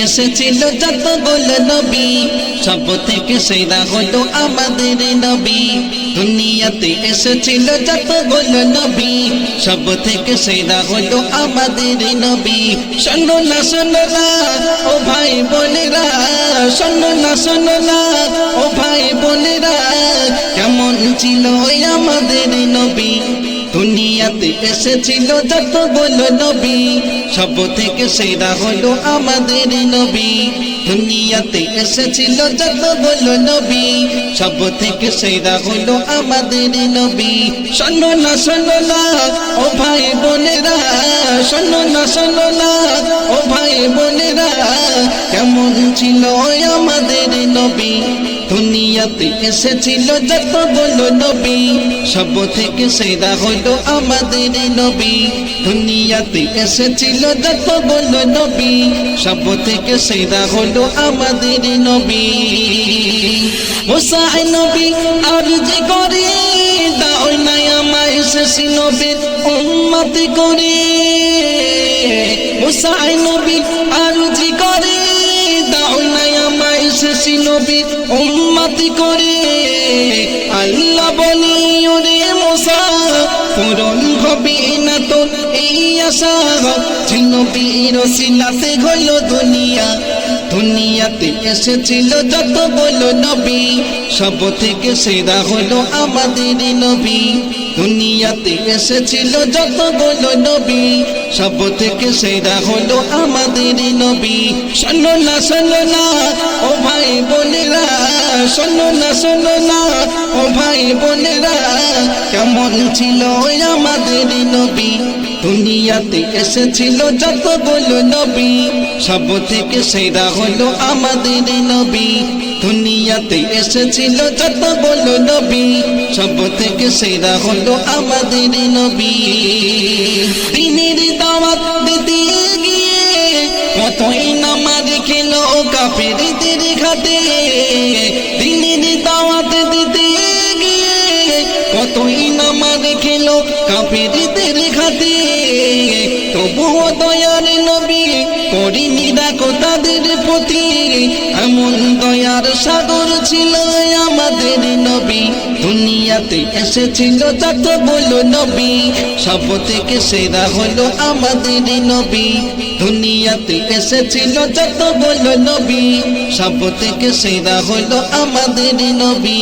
এসেছিল যতগুলো নবী সব থেকে সেরা হলো আমাদের নবী। দুনিয়াতে এসেছিল যতগুলো নবী সব থেকে সেরা হলো আমাদের নবী। শোনো না শোনো না ও ভাই বোনেরা, শোনো না শোনো না ও ভাই বোনেরা, কেমন ছিল আমাদের নবী। দুনিয়াতে এসেছিল যতগুলো নবী সব থেকে সেরা হলো আমাদের নবী। দুনিয়াতে এসেছিল যতগুলো নবী সব থেকে সেরা হলো আমাদের নবী। শোনো না শোনো না ও ভাই বোনেরা, শোনো না শোনো না ও ভাই বোনেরা, কেমন ছিল আমাদের নবী। দুনিয়াতে এসেছিল যতগুলো নবী সব থেকে সেরা হলো আমাদের নবী। দুনিয়াতে এসেছিল যতগুলো নবী সব থেকে সেরা হলো আমাদের নবী। মুসা নবী আরজ করে দাও না আমায় শেষ নবীর উম্মত করে। মুসা নবী আরজ করে দাও না আমায় শেষ নবীর উম্মত করে। আল্লাহ বলি ওরে মুসা পূরণ হবে না তোর এই আশা, নবীর ওসিলাতে হলো দুনিয়া। দুনিয়াতে এসেছিল যতগুলো নবী সব থেকে সেরা হলো আমাদের নবী। দুনিয়াতে এসেছিল যতগুলো নবী সব থেকে সেরা হলো আমাদের নবী। শোনো না শোনো না ও ভাই বোনেরা, শোনো না শোনো না ও ভাই বোনেরা, কেমন ছিল আমাদের নবী। দুনিয়াতে এসেছিল যতগুলো নবী সব থেকে সেরা হলো আমাদের নবী। দুনিয়াতে এসেছিল যতগুলো নবী সব থেকে সেরা হলো আমাদের নবী। দিনের দাওয়াত দিতে গিয়ে কতই নামাজ খেলো কাফেরদের ঘাটে। দিনের দাওয়াত দিতে গিয়ে কতই নামাজ খেলো কাফেরদের ঘাটে। তবুও দয়ার নবী করিনি রাখো তাদের প্রতি, এমন দয়ার সাগর ছিল আমাদের নবী। দুনিয়াতে এসেছিল যতগুলো নবী সব থেকে সেরা হলো আমাদের নবী। দুনিয়াতে এসেছিল যতগুলো নবী সব থেকে সেরা হলো আমাদের নবী।